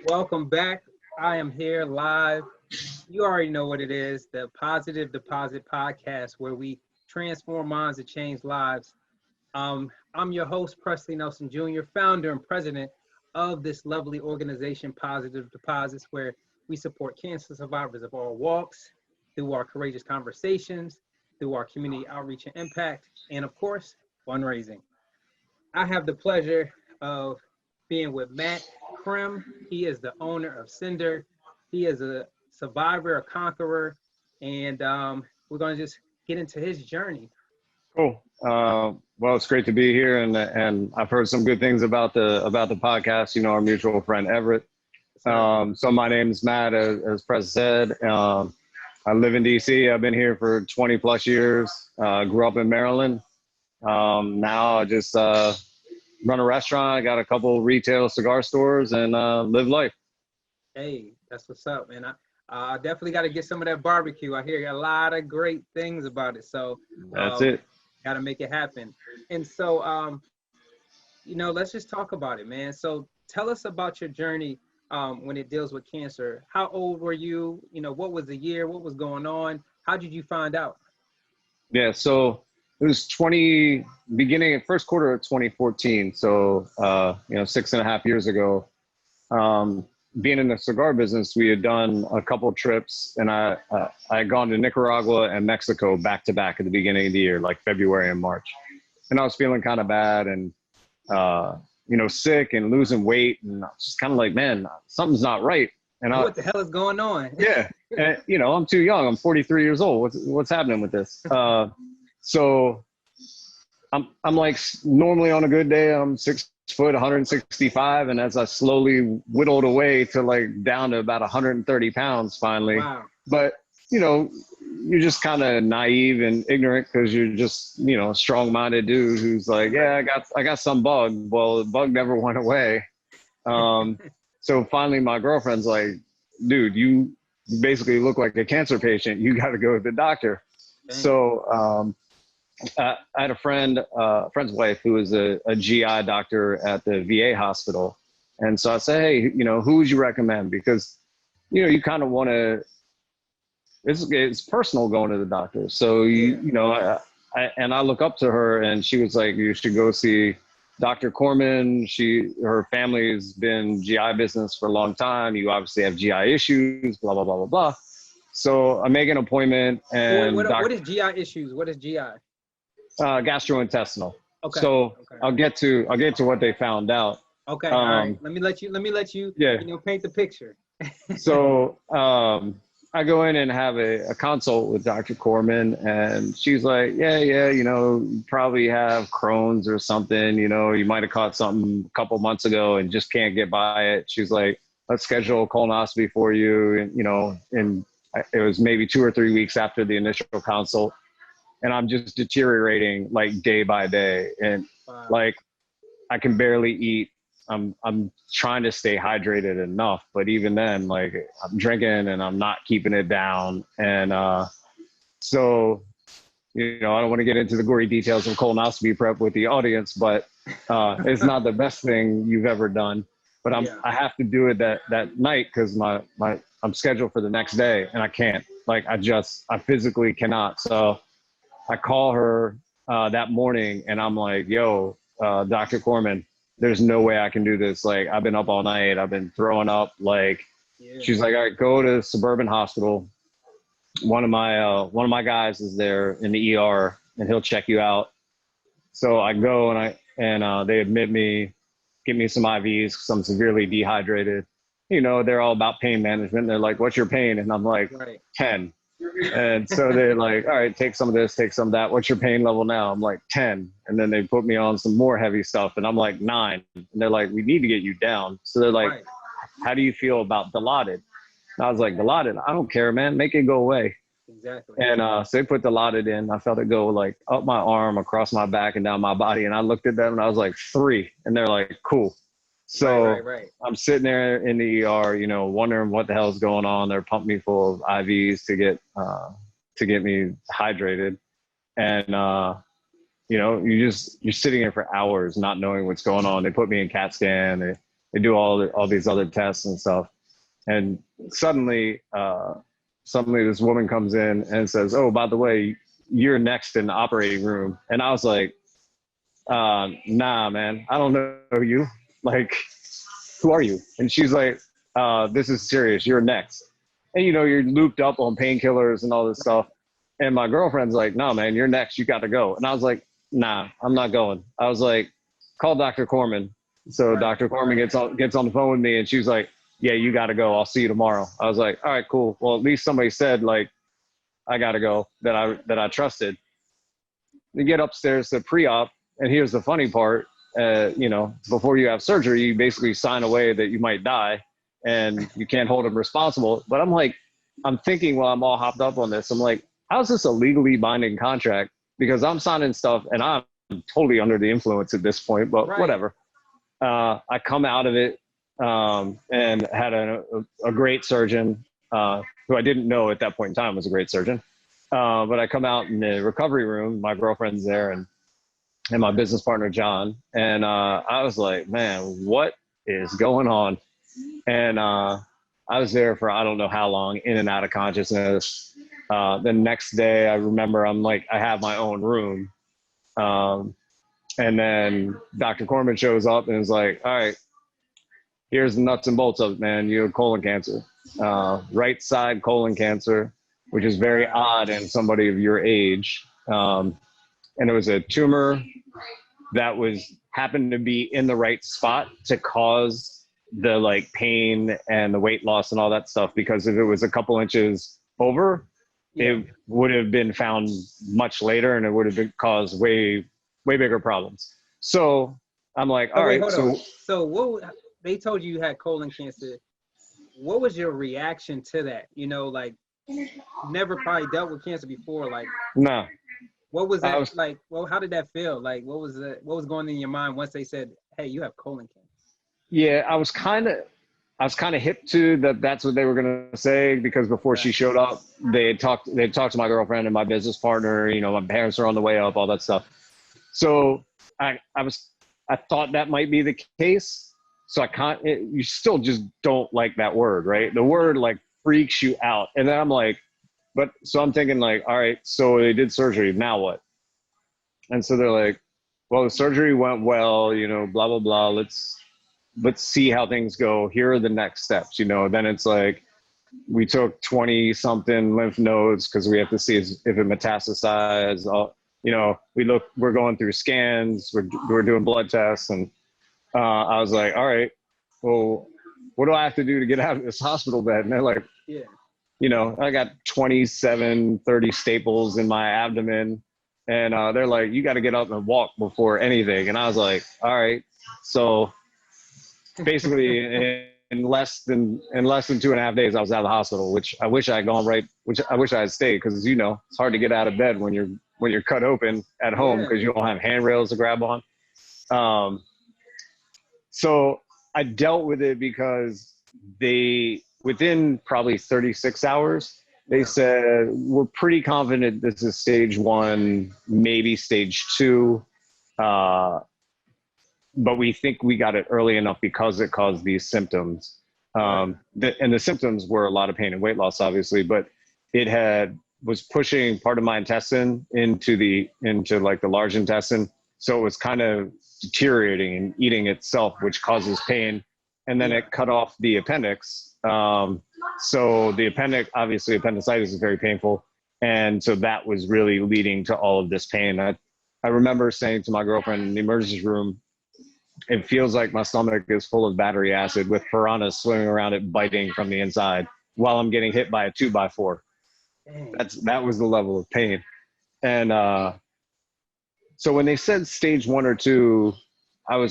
Welcome back. I am here live. You already know what it is, the Positive Deposit Podcast, where we transform minds to change lives. I'm your host, Presley Nelson Jr., founder and president of this lovely organization, Positive Deposits, where we support cancer survivors of all walks through our courageous conversations, through our community outreach and impact, and of course, fundraising. I have the pleasure of being with Matt Krimm. He is the owner of Cinder. He is a survivor, a conqueror, and we're going to just get into his journey. Cool. Well, it's great to be here, and I've heard some good things about the podcast. You know, our mutual friend Everett. So my name's Matt, as Press said. I live in DC. I've been here for 20 plus years. Grew up in Maryland. Now I just run a restaurant. I got a couple retail cigar stores and live life. Hey, that's what's up, man. I definitely got to get some of that barbecue. I hear a lot of great things about it. So That's it. Got to make it happen. And so, let's just talk about it, man. So tell us about your journey when it deals with cancer. How old were you? You know, what was the year? What was going on? How did you find out? Yeah, so it was beginning first quarter of 2014. So 6.5 years ago. Being in the cigar business, we had done a couple trips, and I had gone to Nicaragua and Mexico back to back at the beginning of the year, like February and March. And I was feeling kind of bad and, sick and losing weight. And I was just kind of like, man, something's not right. And what the hell is going on? Yeah. And, I'm too young. I'm 43 years old. What's happening with this? So I'm like, normally on a good day, I'm 6 foot, 165. And as I slowly whittled away to like down to about 130 pounds finally. Wow. But, you're just kind of naive and ignorant because you're just, a strong-minded dude who's like, yeah, I got some bug. Well, the bug never went away. So finally my girlfriend's like, dude, you basically look like a cancer patient. You got to go to the doctor. Dang. So I had a friend's wife who was a GI doctor at the VA hospital. And so I said, hey, who would you recommend? Because, you kind of want to, it's personal going to the doctor. So, I look up to her and she was like, you should go see Dr. Corman. Her family's been GI business for a long time. You obviously have GI issues, blah, blah, blah, blah, blah. So I make an appointment and what is GI issues? What is GI? Gastrointestinal. Okay. So okay. I'll get to what they found out. Okay. All right. Let me let you paint the picture. So I go in and have a consult with Dr. Corman, and she's like, yeah, you probably have Crohn's or something. You might have caught something a couple months ago and just can't get by it. She's like, let's schedule a colonoscopy for you. And it was maybe 2 or 3 weeks after the initial consult. And I'm just deteriorating like day by day. And Wow. like, I can barely eat. I'm trying to stay hydrated enough, but even then, like I'm drinking and I'm not keeping it down. And so, I don't want to get into the gory details of colonoscopy prep with the audience, but it's not the best thing you've ever done. But I have to do it that night because I'm scheduled for the next day and I can't. Like I physically cannot. So I call her that morning and I'm like, yo, Dr. Corman, there's no way I can do this. Like, I've been up all night. I've been throwing up. Like, She's like, all right, go to Suburban Hospital. One of my guys is there in the ER and he'll check you out. So I go and they admit me, give me some IVs because I'm severely dehydrated. They're all about pain management. They're like, what's your pain? And I'm like, 10. And so they're like, all right, take some of this, take some of that. What's your pain level now? I'm like 10. And then they put me on some more heavy stuff and I'm like 9. And they're like, we need to get you down. So they're like, how do you feel about Dilaudid? And I was like, Dilaudid? I don't care, man. Make it go away. Exactly. And so they put Dilaudid in. I felt it go like up my arm, across my back and down my body. And I looked at them and I was like 3. And they're like, cool. So right. I'm sitting there in the ER, wondering what the hell's going on. They're pumping me full of IVs to get me hydrated. And, you're sitting here for hours not knowing what's going on. They put me in CAT scan. They do all these other tests and stuff. And suddenly this woman comes in and says, "Oh, by the way, you're next in the operating room." And I was like, "Nah, man, I don't know you. Like, who are you?" And she's like, "This is serious. You're next." And you're looped up on painkillers and all this stuff. And my girlfriend's like, "No, man, you're next. You got to go." And I was like, "Nah, I'm not going." I was like, "Call Dr. Corman." So Right. Dr. Corman gets on the phone with me, and she's like, "Yeah, you got to go. I'll see you tomorrow." I was like, "All right, cool. Well, at least somebody said like I got to go that I trusted." We get upstairs to pre-op, and here's the funny part. Before you have surgery, you basically sign away that you might die, and you can't hold them responsible. But I'm thinking while I'm all hopped up on this, I'm like, how's this a legally binding contract? Because I'm signing stuff, and I'm totally under the influence at this point. But Right. whatever. I come out of it and had a great surgeon who I didn't know at that point in time was a great surgeon. But I come out in the recovery room, my girlfriend's there and my business partner, John. And I was like, man, what is going on? And I was there for, I don't know how long, in and out of consciousness. The next day I remember I have my own room. And then Dr. Corman shows up and is like, "All right, here's the nuts and bolts of it, man. You have colon cancer, right side colon cancer, which is very odd in somebody of your age. And it was a tumor that happened to be in the right spot to cause the like pain and the weight loss and all that stuff. Because if it was a couple inches over, it would have been found much later, and it would have caused way bigger problems." So I'm like, all right. So what they told you had colon cancer? What was your reaction to that? Like, never probably dealt with cancer before. Like, no. What was that like? Well, how did that feel? Like, what was going in your mind once they said, "Hey, you have colon cancer"? Yeah, I was kind of hip to that. That's what they were gonna say, because before she showed up, they had talked to my girlfriend and my business partner. My parents are on the way up, all that stuff. So I thought that might be the case. So you still just don't like that word, right? The word like freaks you out. And then I'm like, so I'm thinking like, all right, so they did surgery, now what? And so they're like, well, the surgery went well, blah, blah, blah. Let's see how things go. Here are the next steps, Then it's like, we took 20 something lymph nodes because we have to see if it metastasized. We're going through scans, we're doing blood tests. And I was like, all right, well, what do I have to do to get out of this hospital bed? And they're like, I got 27, 30 staples in my abdomen. And they're like, you got to get up and walk before anything. And I was like, all right. So basically in less than 2.5 days, I was out of the hospital, which I wish I had gone which I wish I had stayed. Cause it's hard to get out of bed when you're cut open at home because you don't have handrails to grab on. So I dealt with it because within probably 36 hours, they said, we're pretty confident this is stage 1, maybe stage 2. But we think we got it early enough because it caused these symptoms. And the symptoms were a lot of pain and weight loss, obviously, but it was pushing part of my intestine into like the large intestine. So it was kind of deteriorating and eating itself, which causes pain. And then it cut off the appendix. So the obviously appendicitis is very painful. And so that was really leading to all of this pain. I remember saying to my girlfriend in the emergency room, it feels like my stomach is full of battery acid with piranhas swimming around it, biting from the inside while I'm getting hit by a 2x4. That was the level of pain. And so when they said stage 1 or 2, I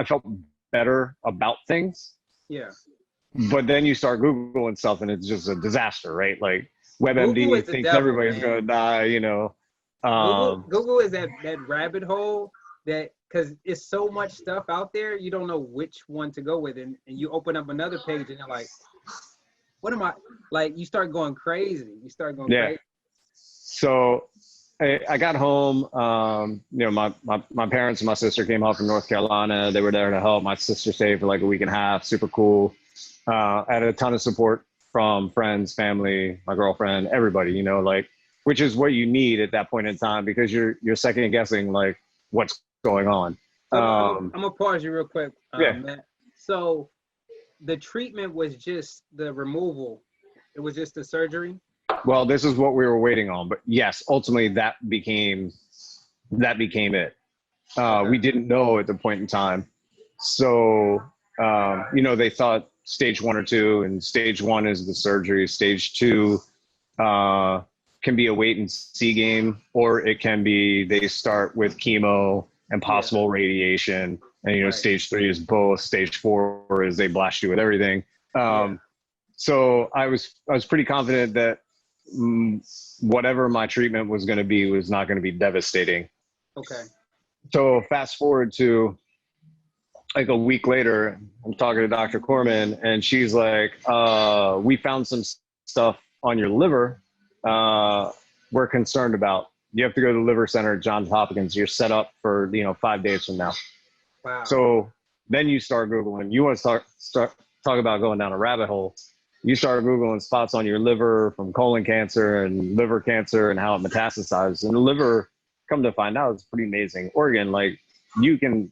felt better about things. Yeah. But then you start Googling stuff and it's just a disaster, right? Like WebMD thinks everybody's going to die, Google is that rabbit hole because it's so much stuff out there, you don't know which one to go with. And you open up another page and you're like, what am I, like, you start going crazy. Crazy. So I got home, you know, my parents and my sister came home from North Carolina. They were there to help. My sister stayed for like a week and a half. Super cool. I had a ton of support from friends, family, my girlfriend, everybody, you know, like, which is what you need at that point in time, because you're second guessing like what's going on. So I'm gonna pause you real quick, Yeah. Matt. So the treatment was just the removal. It was just the surgery. Well, this is what we were waiting on, but yes, ultimately that became it. Okay. We didn't know at the point in time. So, you know, they thought stage 1 or 2, and stage 1 is the surgery. Stage 2 can be a wait and see game, or it can be they start with chemo and possible radiation. And, you know, stage 3 is both. Stage 4 is they blast you with everything. So I was pretty confident that whatever my treatment was going to be was not going to be devastating. Okay. So fast forward to like a week later, I'm talking to Dr. Corman, and she's like, we found some stuff on your liver we're concerned about. You have to go to the liver center at Johns Hopkins. You're set up for, you know, 5 days from now. Wow. So then you start Googling. You want to start talk about going down a rabbit hole. You start Googling spots on your liver from colon cancer and liver cancer and how it metastasizes. And the liver, come to find out, is pretty amazing organ. Like you can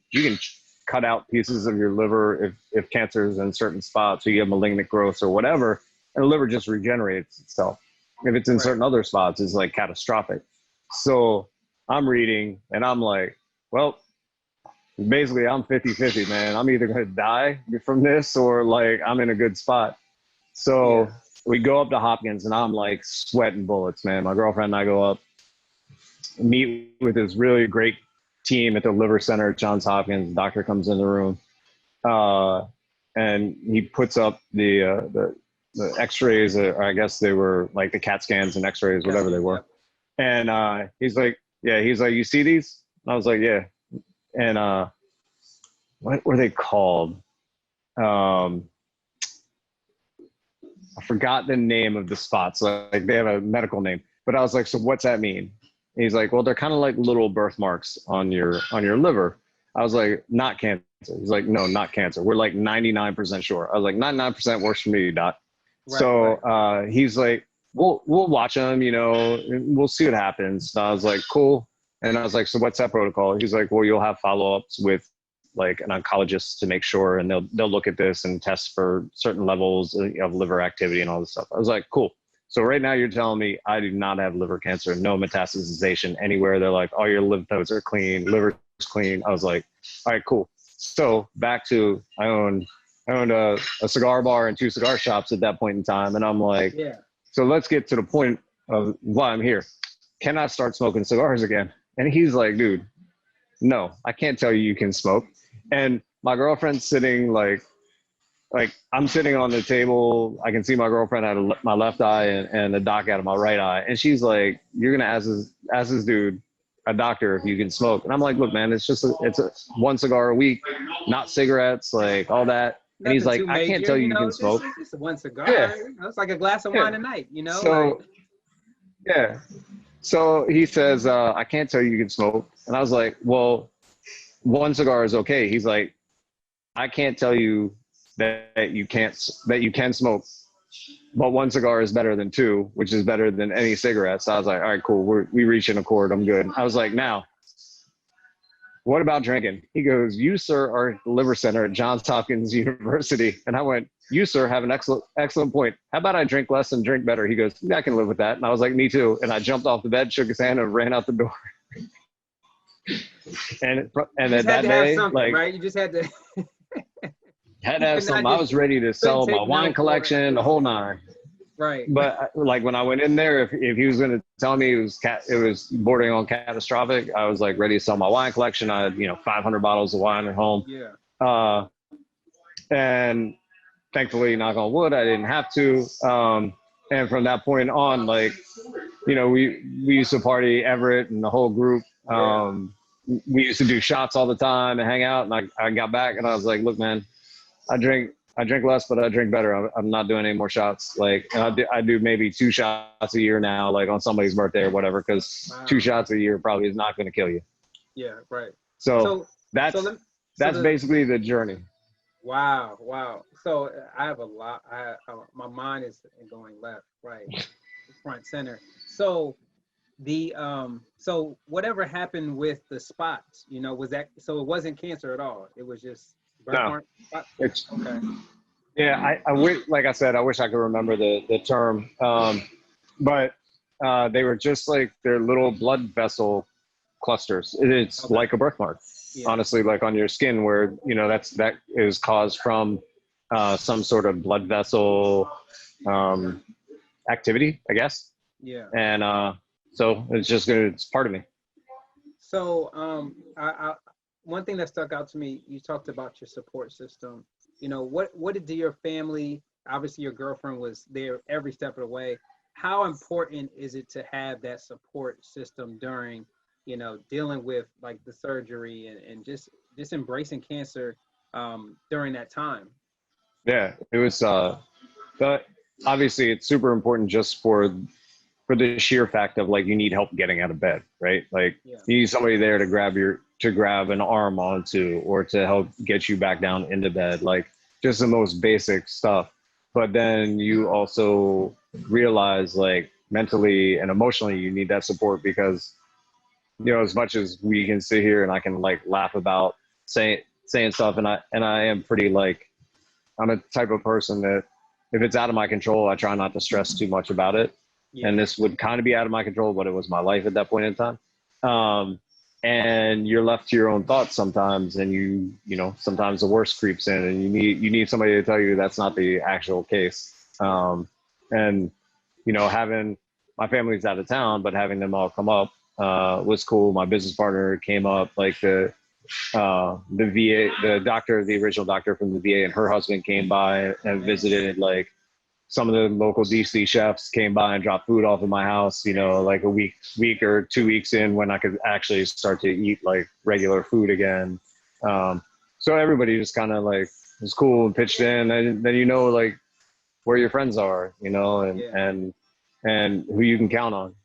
cut out pieces of your liver if cancer is in certain spots, or you have malignant growths or whatever, and the liver just regenerates itself. If it's in certain other spots, it's like catastrophic. So I'm reading and I'm like, well, basically I'm 50-50, man. I'm either going to die from this or like I'm in a good spot. So we go up to Hopkins and I'm like sweating bullets, man. My girlfriend and I go up, meet with this really great team at the liver center at Johns Hopkins. The doctor comes in the room and he puts up the x-rays, or I guess they were like the CAT scans and x-rays, whatever they were. And he's like, you see these? And I was like, yeah. And what were they called? I forgot the name of the spots. Like they have a medical name, but I was like, so what's that mean? And he's like, well, they're kind of like little birthmarks on your liver. I was like, not cancer. He's like, no, not cancer. We're like 99% sure. I was like, 99% works for me, doc. He's like, we'll watch them, you know, and we'll see what happens. So I was like, cool. And I was like, so what's that protocol? He's like, well, you'll have follow-ups with like an oncologist to make sure, and they'll look at this and test for certain levels of liver activity and all this stuff. I was like, cool. So right now you're telling me I do not have liver cancer, no metastasization anywhere. They're like, all your lymph nodes are clean, liver's clean. I was like, all right, cool. So back to, I owned a cigar bar and 2 cigar shops at that point in time. And I'm like, so let's get to the point of why I'm here. Can I start smoking cigars again? And he's like, dude, no, I can't tell you can smoke. And my girlfriend's sitting like I'm sitting on the table. I can see my girlfriend out of my left eye and the doc out of my right eye. And she's like, you're going to ask this dude, a doctor, if you can smoke. And I'm like, look, man, it's a 1 cigar a week, not cigarettes, like all that. And he's like, I can't tell you can smoke. It's 1 cigar. Yeah. It's like a glass of wine a night, you know? So, So he says, I can't tell you can smoke. And I was like, well, 1 cigar is okay. He's like, I can't tell you that you can smoke, but 1 cigar is better than 2, which is better than any cigarette. So I was like, all right, cool. We reach an accord. I'm good. I was like, now, what about drinking? He goes, you, sir, are at the liver center at Johns Hopkins University. And I went, you, sir, have an excellent point. How about I drink less and drink better? He goes, yeah, I can live with that. And I was like, me too. And I jumped off the bed, shook his hand, and ran out the door. and then that day, like, right? You just had to had to have something. I was ready to sell my wine collection, the whole 9. Right. But like when I went in there, if he was going to tell me it was bordering on catastrophic, I was like ready to sell my wine collection. I had 500 bottles of wine at home. Yeah. And thankfully, knock on wood, I didn't have to. And from that point on, like, we used to party, Everett and the whole group. We used to do shots all the time and hang out. And I got back and I was like, look, man, I drink I drink less, but I drink better. I'm not doing any more shots. Like, and I do maybe 2 shots a year now, like on somebody's birthday or whatever, because Wow. 2 shots a year probably is not going to kill you. Yeah, right. So So that's so that's basically the journey. wow, wow. So I have a lot. My mind is going left, right, front, center. So so whatever happened with the spots, was that, so it wasn't cancer at all? It was just No, birthmark spots? it's Okay. yeah. I wish, like I said, I wish I could remember the term. But they were just like their little blood vessel clusters. It's Okay. like a birthmark, Yeah. honestly, like on your skin, where that is caused from some sort of blood vessel um, activity, I guess. Yeah. And so it's part of me. So one thing that stuck out to me, you talked about your support system. What did your family, obviously your girlfriend was there every step of the way. How important is it to have that support system during, dealing with like the surgery and just embracing cancer during that time? Yeah, it was. But obviously, it's super important just for the sheer fact of like you need help getting out of bed, right? Like Yeah. you need somebody there to grab an arm onto, or to help get you back down into bed, like just the most basic stuff. But then you also realize like mentally and emotionally you need that support, because as much as we can sit here and I can like laugh about saying stuff, and I am pretty like, I'm a type of person that if it's out of my control, I try not to stress too much about it. Yeah. And this would kind of be out of my control, but it was my life at that point in time. And you're left to your own thoughts sometimes, and sometimes the worst creeps in, and you need somebody to tell you that's not the actual case. And having my family's out of town, but having them all come up was cool. My business partner came up, like the VA, the original doctor from the VA, and her husband came by and visited. Like some of the local DC chefs came by and dropped food off at my house, like a week or 2 weeks in, when I could actually start to eat like regular food again. So everybody just kind of like was cool and pitched in, and then like where your friends are, and who you can count on.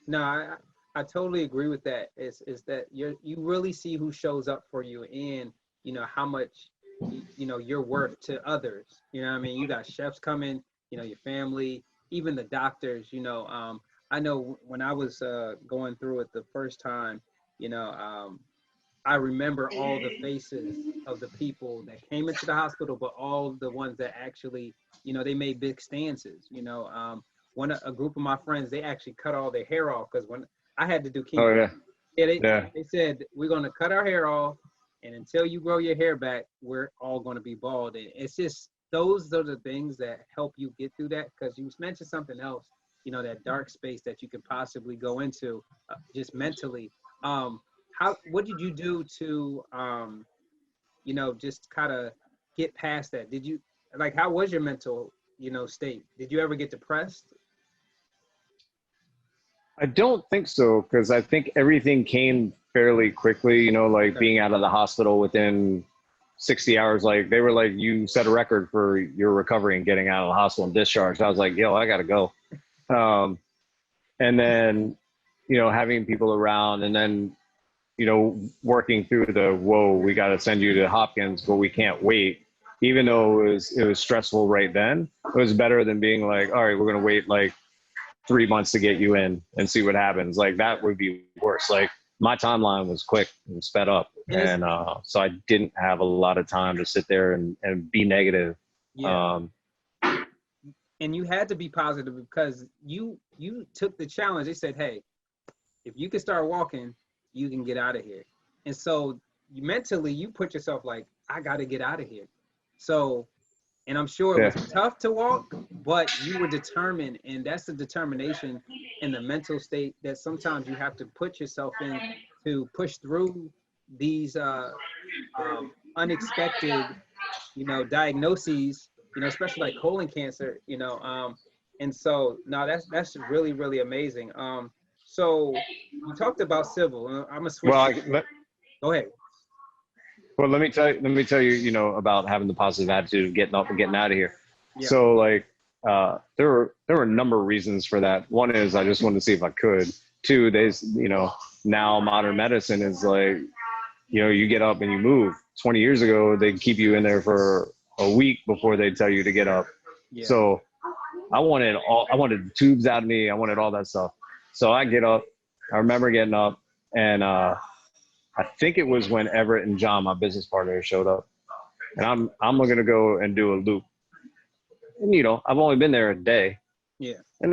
No, I totally agree with that. Is that you really see who shows up for you, and how much you're worth to others. What I mean? You got chefs coming, your family, even the doctors. I know when I was going through it the first time, I remember all the faces of the people that came into the hospital, but all the ones that actually, they made big stances. A group of my friends, they actually cut all their hair off, because when I had to do chemo, Oh yeah. They said, we're going to cut our hair off, and until you grow your hair back, we're all going to be bald. And it's just, those are the things that help you get through that, because you mentioned something else, that dark space that you could possibly go into just mentally. What did you do to, just kind of get past that? Did you, like, how was your mental, state? Did you ever get depressed? I don't think so, because I think everything came fairly quickly, like Okay. being out of the hospital within 60 hours. Like they were like, you set a record for your recovery and getting out of the hospital and discharged. I was like, yo, I got to go. And then, having people around, and then, working through whoa, we got to send you to Hopkins, but we can't wait. Even though it was stressful right then, it was better than being like, all right, we're going to wait like 3 months to get you in and see what happens. Like that would be worse. Like my timeline was quick and sped up. And so I didn't have a lot of time to sit there and be negative. Yeah. And you had to be positive, because you took the challenge. They said, hey, if you can start walking, you can get out of here. And so mentally you put yourself like, I got to get out of here. So, and I'm sure it was tough to walk, but you were determined. And that's the determination and the mental state that sometimes you have to put yourself in to push through these unexpected, diagnoses, especially like colon cancer, and so no, that's really, really amazing. So you talked about civil. I'm gonna switch. Well, Go ahead. Well, let me tell you, about having the positive attitude of getting up and getting out of here. Yeah. So like, there were a number of reasons for that. One is I just wanted to see if I could. Two, now modern medicine is like, you get up and you move. 20 years ago, they'd keep you in there for a week before they'd tell you to get up. Yeah. So I wanted the tubes out of me. I wanted all that stuff. So I get up. I remember getting up, and I think it was when Everett and John, my business partner, showed up, and I'm gonna go and do a loop. And I've only been there a day, Yeah. and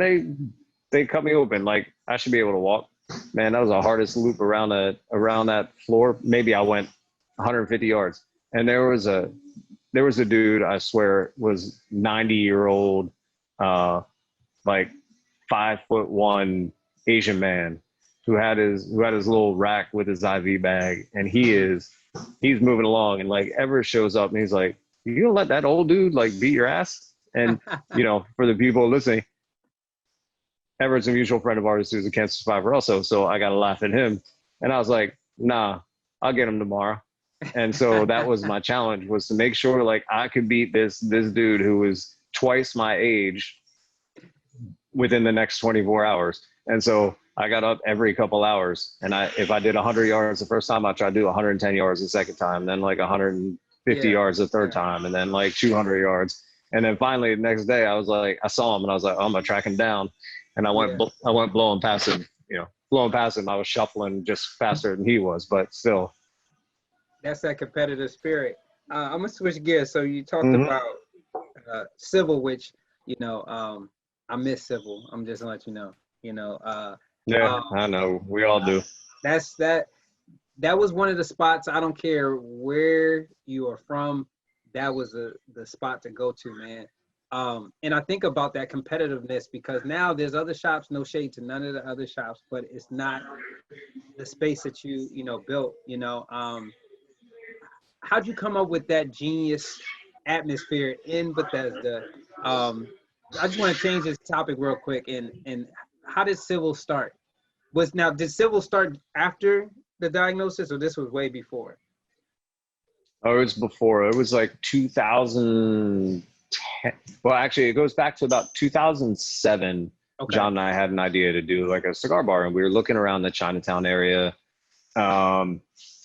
they cut me open. Like, I should be able to walk. Man, that was the hardest loop around that floor. Maybe I went 150 yards, and there was a dude, I swear, was 90-year-old, like 5'1" Asian man who had his little rack with his IV bag, and he's moving along, and like Everett shows up and he's like, "You gonna let that old dude like beat your ass?" And for the people listening, Everett's a mutual friend of ours who's a cancer survivor also, so I got to laugh at him. And I was like, "Nah, I'll get him tomorrow." And so that was my challenge, was to make sure like I could beat this dude who was twice my age within the next 24 hours. And so I got up every couple hours, and if I did 100 yards the first time, I tried to do 110 yards the second time, then like 150 yards the third time, and then like 200 yards. And then finally the next day I saw him and I was like, "Oh, I'm gonna track him down." And I went blowing past him, I was shuffling just faster than he was, but still. That's that competitive spirit. I'm gonna switch gears. So you talked about civil, which I miss civil. I'm just gonna let you know. I know, we all do. That was one of the spots. I don't care where you are from. That was the spot to go to, man. And I think about that competitiveness, because now there's other shops, no shade to none of the other shops, but it's not the space that you built. How'd you come up with that genius atmosphere in Bethesda? I just want to change this topic real quick. And how did Civil start? Did Civil start after the diagnosis, or this was way before? Oh, it was before. It was like 2010. Well, actually, it goes back to about 2007. Okay. John and I had an idea to do like a cigar bar, and we were looking around the Chinatown area. And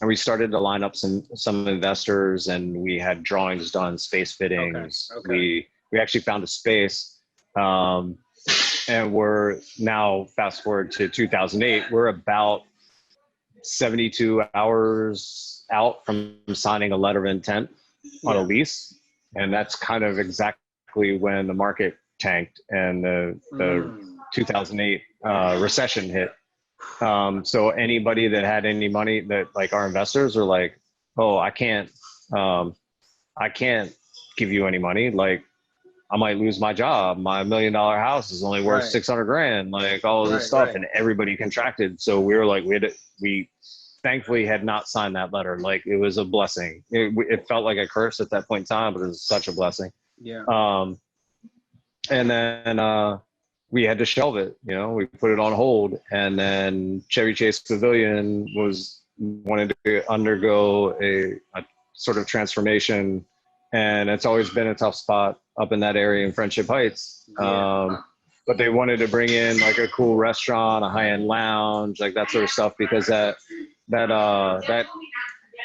we started to line up some investors, and we had drawings done, space fittings. Okay. We actually found a space, and we're now, fast forward to 2008, we're about 72 hours out from signing a letter of intent on a lease. And that's kind of exactly when the market tanked and the 2008 recession hit. So anybody that had any money, that like our investors are like, "Oh, I can't give you any money. Like, I might lose my job. My $1 million house is only worth $600,000. Like all of this stuff." And everybody contracted. So we were like, we thankfully had not signed that letter. Like, it was a blessing. It felt like a curse at that point in time, but it was such a blessing. Yeah. And then we had to shelve it. We put it on hold, and then Chevy Chase Pavilion wanted to undergo a sort of transformation, and it's always been a tough spot up in that area in Friendship Heights. Yeah. But they wanted to bring in like a cool restaurant, a high-end lounge, like that sort of stuff, because that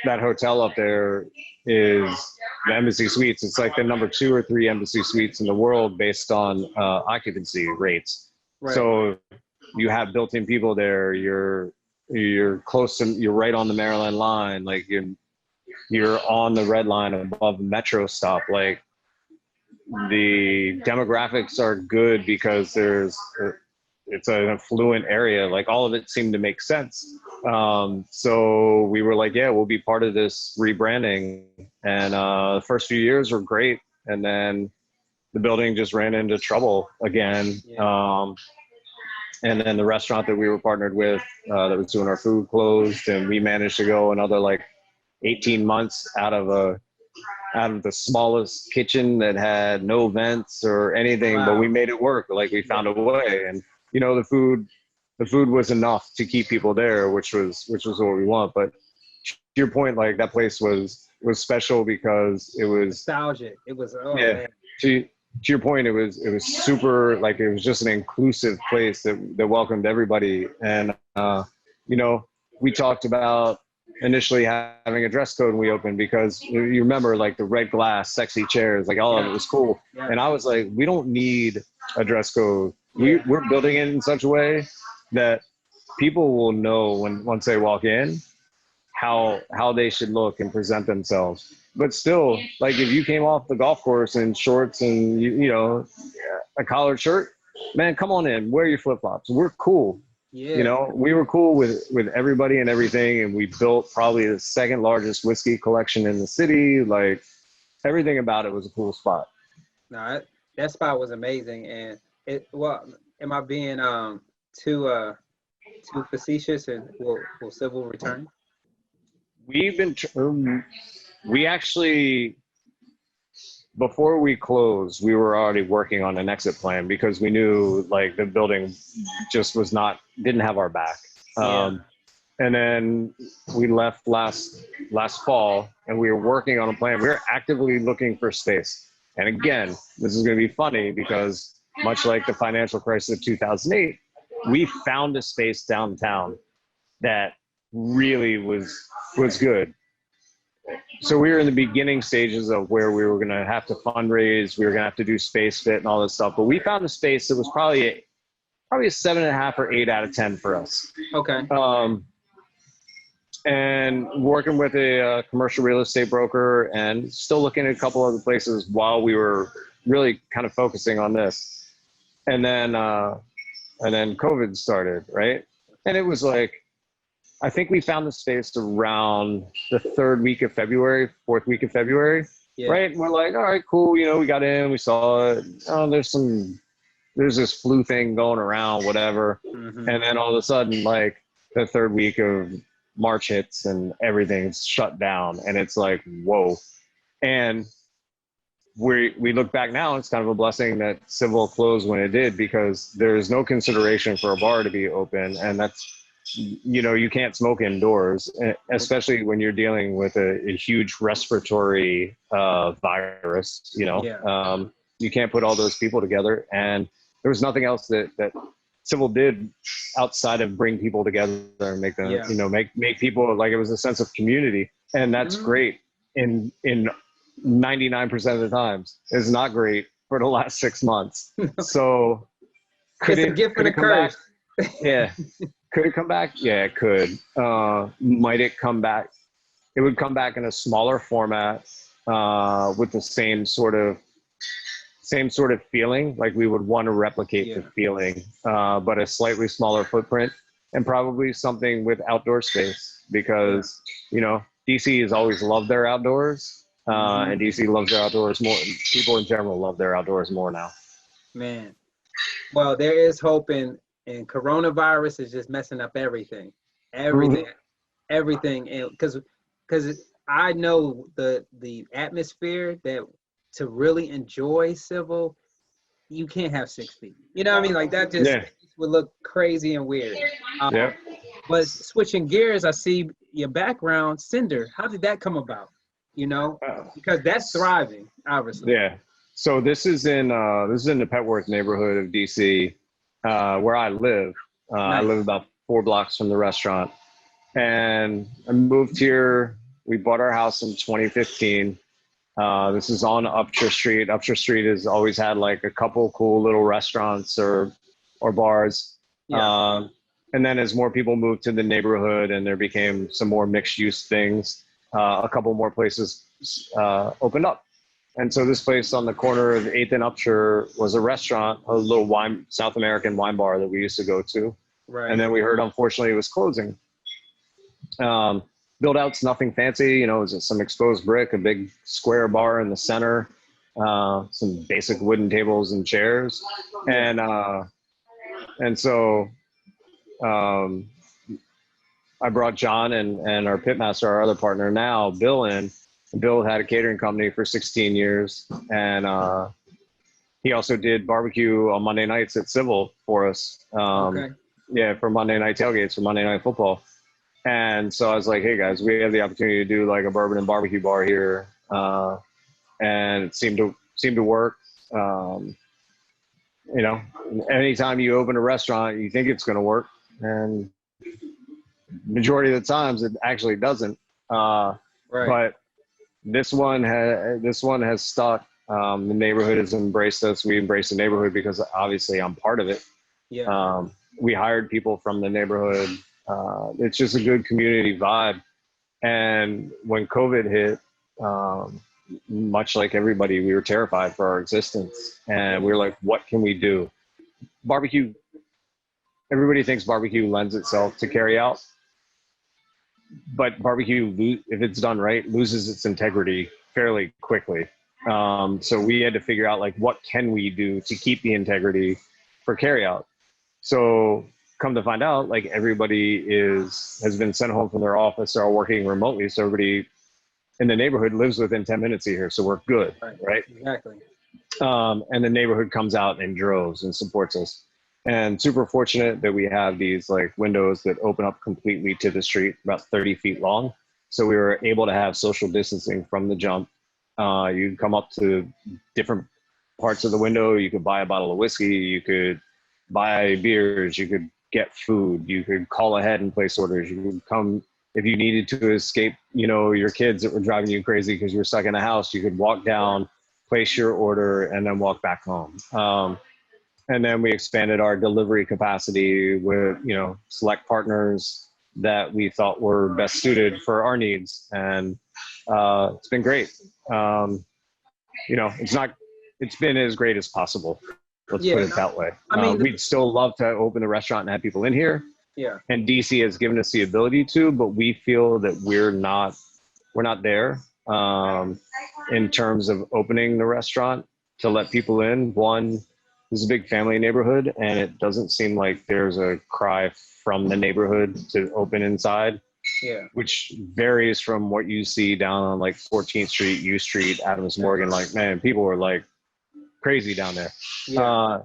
hotel up there is the Embassy Suites. It's like the number 2 or 3 Embassy Suites in the world based on occupancy rates. Right. So you have built-in people there. You're close to, you're right on the Maryland line. Like you're on the red line above the metro stop. Like, the demographics are good because it's an affluent area. Like, all of it seemed to make sense. So we were like, yeah, we'll be part of this rebranding. And the first few years were great. And then the building just ran into trouble again. Yeah. And then the restaurant that we were partnered with that was doing our food closed, and we managed to go another like 18 months out of the smallest kitchen that had no vents or anything. Wow. But we made it work. Like, we found a way, and the food was enough to keep people there, which was what we want. But your point, like that place was special because it was nostalgic. It was, oh yeah. man. To your point, it was super, like it was just an inclusive place that welcomed everybody. And you know, we talked about initially having a dress code when we opened, because you remember like the red glass, sexy chairs, like all of it was cool. Yeah. And I was like, we don't need a dress code. Yeah. We're building it in such a way that people will know once they walk in how they should look and present themselves. But still, like if you came off the golf course in shorts and you know a collared shirt, man, come on in, wear your flip flops. We're cool. Yeah. You know, we were cool with everybody and everything, and we built probably the second largest whiskey collection in the city. Like everything about it was a cool spot. No, that spot was amazing, and well, am I being too facetious, and will Civil return? We've been we actually, before we closed, we were already working on an exit plan because we knew like the building just didn't have our back. And then we left last fall, and we were working on a plan. We were actively looking for space. And again, this is going to be funny because much like the financial crisis of 2008, we found a space downtown that really was good. So we were in the beginning stages of where we were going to have to fundraise. We were going to have to do space fit and all this stuff. But we found a space that was probably a 7.5 or 8 out of 10 for us. Okay. And working with a commercial real estate broker and still looking at a couple other places while we were really kind of focusing on this. And then COVID started, right? And it was like, I think we found the space around the 4th week of February, right? And we're like, all right, cool. You know, we got in, we saw it. Oh, there's this flu thing going around, whatever. Mm-hmm. And then all of a sudden, like the 3rd week of March hits and everything's shut down. And it's like, whoa. And we look back now, it's kind of a blessing that Civil closed when it did, because there's no consideration for a bar to be open. And that's, you know, you can't smoke indoors, especially when you're dealing with a huge respiratory virus, you know. Yeah. You can't put all those people together. And there was nothing else that Civil did outside of bring people together and make them, you know, make people, like, it was a sense of community. And that's great in 99% of the times. It's not great for the last 6 months. So could it's a gift and a curse. Yeah. Could it come back? Yeah, it could. Might it come back? It would come back in a smaller format with the same sort of feeling. Like we would want to replicate the feeling, but a slightly smaller footprint, and probably something with outdoor space, because you know, DC has always loved their outdoors, and DC loves their outdoors more. People in general love their outdoors more now. Man, well, there is hope and coronavirus is just messing up everything, and because I know the atmosphere that to really enjoy Civil, you can't have 6 feet. You know what I mean? Like that just would look crazy and weird. But switching gears, I see your background, Cinder. How did that come about? You know, because that's thriving, obviously. Yeah. So this is in the Petworth neighborhood of DC. Where I live. Nice. I live about 4 blocks from the restaurant, and I moved here. We bought our house in 2015. This is on Upshur Street. Upshur Street has always had like a couple cool little restaurants or bars. Yeah. And then as more people moved to the neighborhood and there became some more mixed use things, a couple more places opened up. And so this place on the corner of 8th and Upshur was a restaurant, a little South American wine bar that we used to go to. Right. And then we heard, unfortunately, it was closing. Build out's nothing fancy, you know, it was some exposed brick, a big square bar in the center, some basic wooden tables and chairs. And so I brought John and our pitmaster, our other partner now, Bill, in. Bill had a catering company for 16 years, and he also did barbecue on Monday nights at Civil for us. Yeah, for Monday night tailgates, for Monday Night Football. And so I was like, hey guys, we have the opportunity to do like a bourbon and barbecue bar here. And it seemed to work. You know, anytime you open a restaurant, you think it's going to work, and majority of the times it actually doesn't. Right. But this one has stuck. The neighborhood has embraced us. We embrace the neighborhood because obviously I'm part of it. Yeah. We hired people from the neighborhood. It's just a good community vibe. And when COVID hit, much like everybody, we were terrified for our existence. And we were like, what can we do? Barbecue, everybody thinks barbecue lends itself to carry out. But barbecue, if it's done right, loses its integrity fairly quickly. So we had to figure out like, what can we do to keep the integrity for carryout? So come to find out, like everybody has been sent home from their office, they're all working remotely. So everybody in the neighborhood lives within 10 minutes of here. So we're good, right? Exactly. And the neighborhood comes out in droves and supports us. And super fortunate that we have these like windows that open up completely to the street, about 30 feet long. So we were able to have social distancing from the jump. You could come up to different parts of the window. You could buy a bottle of whiskey. You could buy beers. You could get food. You could call ahead and place orders. You could come if you needed to escape, you know, your kids that were driving you crazy because you were stuck in a house. You could walk down, place your order, and then walk back home. And then we expanded our delivery capacity with, you know, select partners that we thought were best suited for our needs. And it's been great. You know, it's been as great as possible. Let's put it that way. I mean, we'd still love to open the restaurant and have people in here. Yeah. And DC has given us the ability to, but we feel that we're not there in terms of opening the restaurant to let people in. One, this is a big family neighborhood, and it doesn't seem like there's a cry from the neighborhood to open inside. Yeah. Which varies from what you see down on like 14th Street, U Street, Adams Morgan. Like, man, people are like crazy down there. Yeah.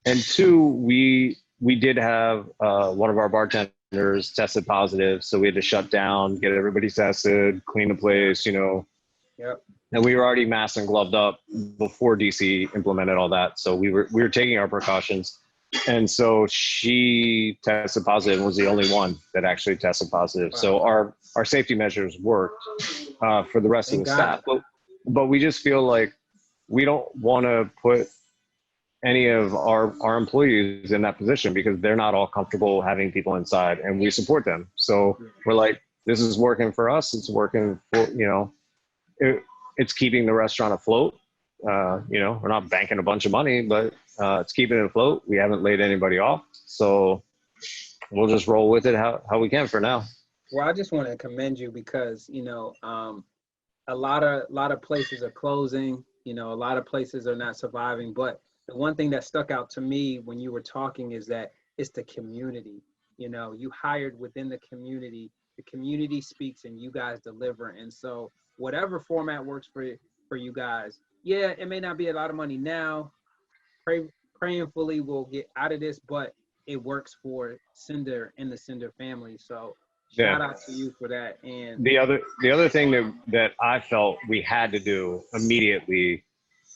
And two, we did have one of our bartenders tested positive, so we had to shut down, get everybody tested, clean the place, you know. Yep. And we were already masked and gloved up before DC implemented all that, so we were taking our precautions. And so she tested positive and was the only one that actually tested positive. Wow. So our safety measures worked for the rest of the staff. But we just feel like we don't want to put any of our employees in that position because they're not all comfortable having people inside, and we support them. So we're like, this is working for us. It's working for, you know, it's keeping the restaurant afloat. You know, we're not banking a bunch of money, but it's keeping it afloat. We haven't laid anybody off. So we'll just roll with it how we can for now. Well, I just want to commend you because, you know, a lot of places are closing, you know, a lot of places are not surviving. But the one thing that stuck out to me when you were talking is that it's the community. You know, you hired within the community speaks and you guys deliver. And so whatever format works for you guys, yeah, it may not be a lot of money now. Prayerfully we'll get out of this, but it works for Cinder and the Cinder family. So shout out to you for that. And the other thing that I felt we had to do immediately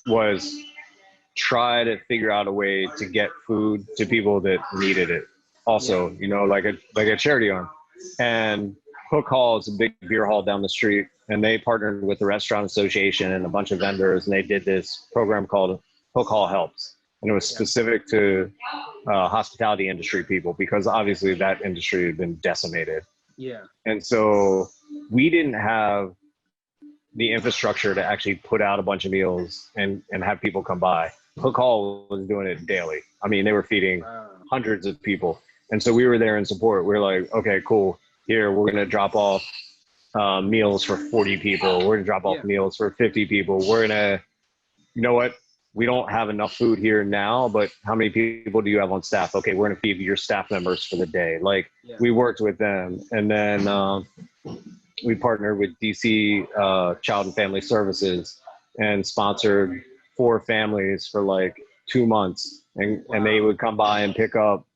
was try to figure out a way to get food to people that needed it. Also, you know, like a charity arm. And Hook Hall is a big beer hall down the street, and they partnered with the Restaurant Association and a bunch of vendors, and they did this program called Hook Hall Helps. And it was specific to hospitality industry people because obviously that industry had been decimated. Yeah. And so we didn't have the infrastructure to actually put out a bunch of meals and have people come by. Hook Hall was doing it daily. I mean, they were feeding hundreds of people. And so we were there in support. We were like, okay, cool. Here, we're going to drop off meals for 40 people. We're going to drop off meals for 50 people. We're going to, you know what? We don't have enough food here now, but how many people do you have on staff? Okay, we're going to feed your staff members for the day. Like, we worked with them. And then we partnered with DC Child and Family Services and sponsored 4 families for like 2 months. And they would come by and pick up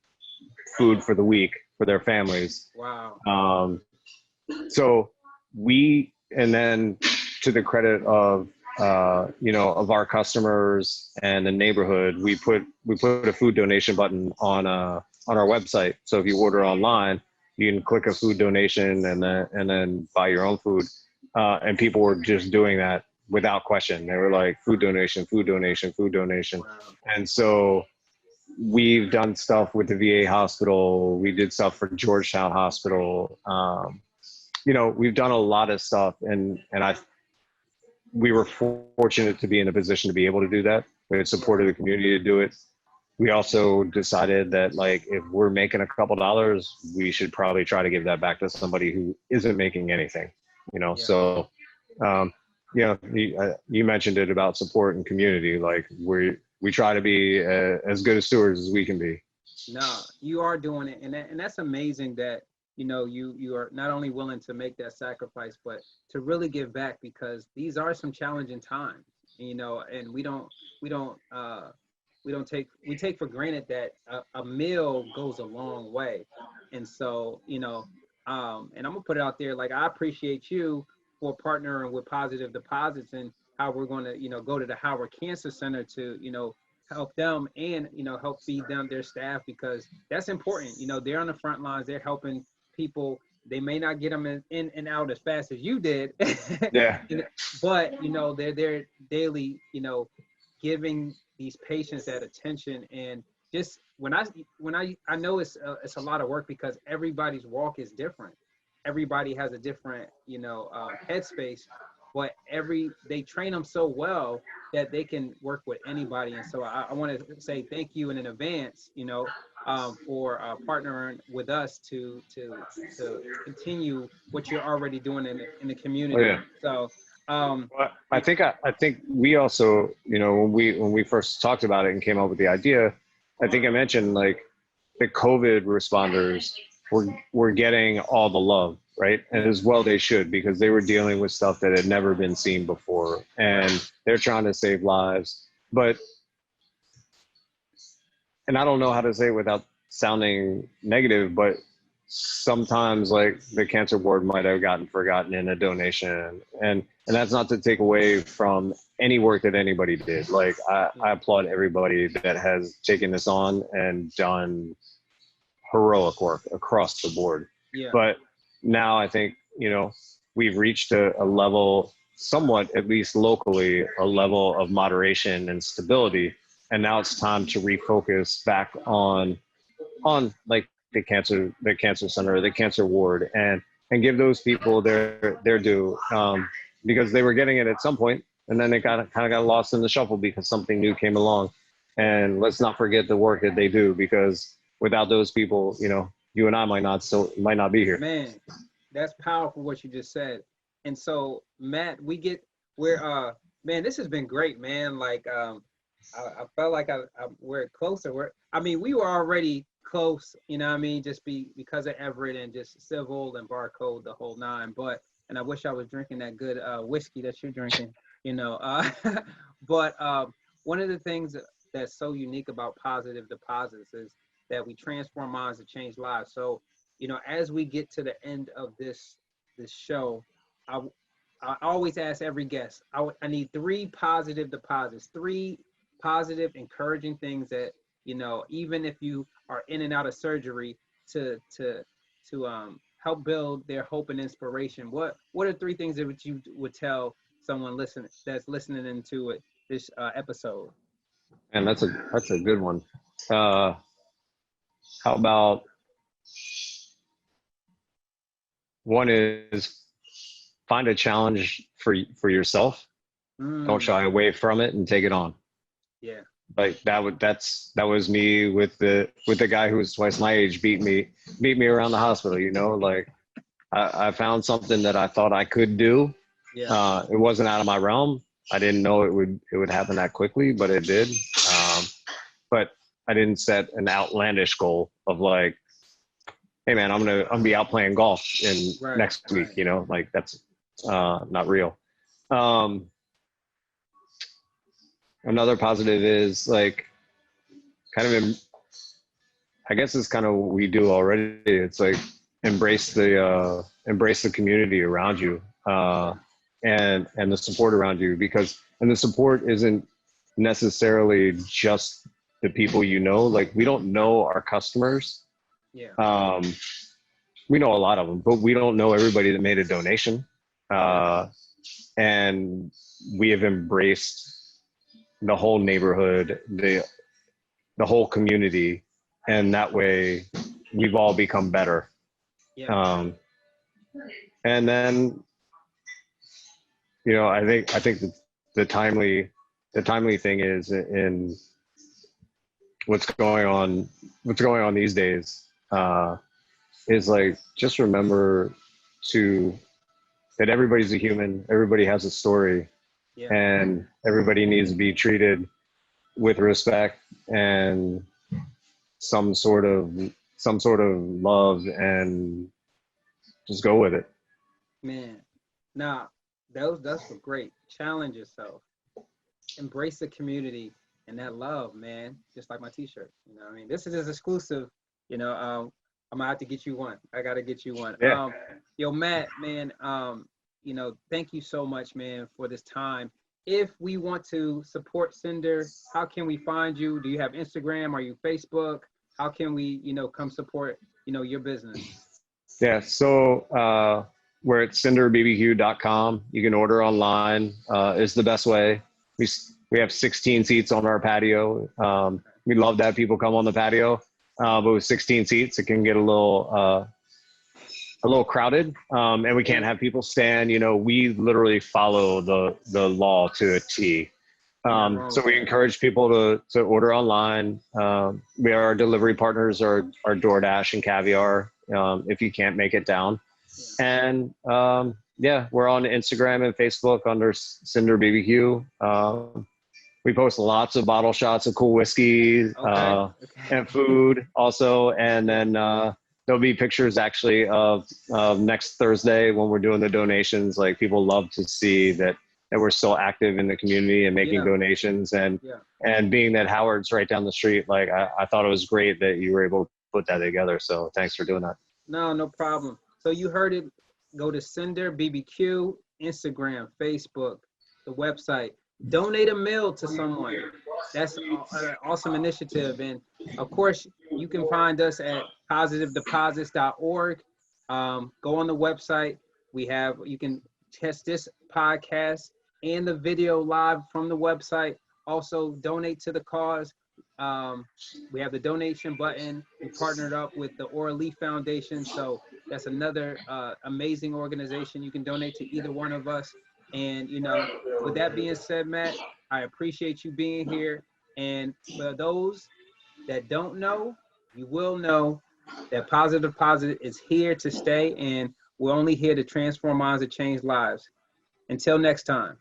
food for the week for their families. Wow. So and then to the credit of, of our customers and the neighborhood, we put a food donation button on our website. So if you order online, you can click a food donation and then buy your own food. And people were just doing that without question. They were like, food donation, food donation, food donation. Wow. And so we've done stuff with the VA hospital. We did stuff for Georgetown Hospital. We've done a lot of stuff, and we were fortunate to be in a position to be able to do that. We had supported the community to do it. We also decided that, like, if we're making a couple dollars, we should probably try to give that back to somebody who isn't making anything, Yeah. So, you mentioned it about support and community. Like, we try to be as good as stewards as we can be. No, you are doing it, and that's amazing that you are not only willing to make that sacrifice, but to really give back, because these are some challenging times, and we take for granted that a meal goes a long way, and so and I'm gonna put it out there, like, I appreciate you for partnering with Positive Deposits, and how we're going to go to the Howard Cancer Center to help them, and help feed them, their staff, because that's important. They're on the front lines, they're helping people. They may not get them in and out as fast as you did. Yeah. But they're daily giving these patients that attention. And just when I know it's a lot of work, because everybody's walk is different. Everybody has a different headspace, but they train them so well that they can work with anybody. And so I want to say thank you in advance, for partnering with us to continue what you're already doing in the community. Oh, yeah. So well, I think we also, when we first talked about it and came up with the idea, I think I mentioned, like, the COVID responders were getting all the love, right? And as well they should, because they were dealing with stuff that had never been seen before, and they're trying to save lives. And I don't know how to say it without sounding negative, but sometimes, like, the cancer ward might have gotten forgotten in a donation, and that's not to take away from any work that anybody did. Like, I applaud everybody that has taken this on and done heroic work across the board. Yeah. But now I think, we've reached a level, somewhat, at least locally, a level of moderation and stability. And now it's time to refocus back on like the cancer center, the cancer ward, and give those people their due, because they were getting it at some point, and then they kind of got lost in the shuffle because something new came along. And let's not forget the work that they do, because without those people, you and I might not be here. Man, that's powerful what you just said. And so, Matt, man, this has been great, man. Like, I felt like we're closer. We were already close, just because of Everett and just civil and barcode, the whole nine. And I wish I was drinking that good whiskey that you're drinking, But one of the things that's so unique about Positive Deposits is that we transform minds to change lives. So, as we get to the end of this show, I always ask every guest, I need 3 positive deposits, 3 positive, encouraging things that, even if you are in and out of surgery, to help build their hope and inspiration. What are 3 things that you would tell someone that's listening into this episode? And that's a good one. How about, one is, find a challenge for yourself. Don't shy away from it and take it on. Yeah. Like, that was me with the guy who was twice my age, beat me around the hospital. Like, I found something that I thought I could do. Yeah. It wasn't out of my realm. I didn't know it would happen that quickly, but it did. But I didn't set an outlandish goal of, like, hey man, I'm gonna be out playing golf next week. Like, that's not real. Another positive is, like, kind of I guess it's kind of what we do already. It's like embrace the community around you, and the support around you, because and the support isn't necessarily just the people you know. Like, we don't know our customers. Yeah. We know a lot of them, but we don't know everybody that made a donation. And we have embraced the whole neighborhood, the whole community, and that way we've all become better. Yeah. And then, I think the timely thing is in what's going on these days, is like, just remember that everybody's a human, everybody has a story, Yeah. and everybody needs to be treated with respect and some sort of love, and just go with it. Man, nah, that's great. Challenge yourself, embrace the community and that love, man. Just like my T-shirt, I mean, this is just exclusive. I'm gonna have to get you one. I gotta get you one. Yeah. Yo, Matt, man, thank you so much, man, for this time. If we want to support Cinder, how can we find you? Do you have Instagram? Are you Facebook? How can we, come support, your business? Yeah. So we're at cinderbbq.com. You can order online. Is the best way. We have 16 seats on our patio. We love to have people come on the patio, but with 16 seats, it can get a little crowded, and we can't have people stand. We literally follow the law to a T. So we encourage people to order online. Our delivery partners are DoorDash and Caviar, if you can't make it down. And we're on Instagram and Facebook under Cinder BBQ. We post lots of bottle shots of cool whiskey, and food also. And then there'll be pictures actually of next Thursday when we're doing the donations. Like, people love to see that we're still active in the community and making donations. And being that Howard's right down the street, like, I thought it was great that you were able to put that together. So thanks for doing that. No problem. So you heard it. Go to Cinder BBQ, Instagram, Facebook, the website. Donate a meal to someone. That's an awesome initiative. And of course, you can find us at positivedeposits.org. Go on the website. You can test this podcast and the video live from the website. Also, donate to the cause. We have the donation button. We partnered up with the Aura Leaf Foundation. So that's another amazing organization. You can donate to either one of us. And, with that being said, Matt, I appreciate you being here. And for those that don't know, you will know that Positive Deposit is here to stay. And we're only here to transform minds and change lives. Until next time.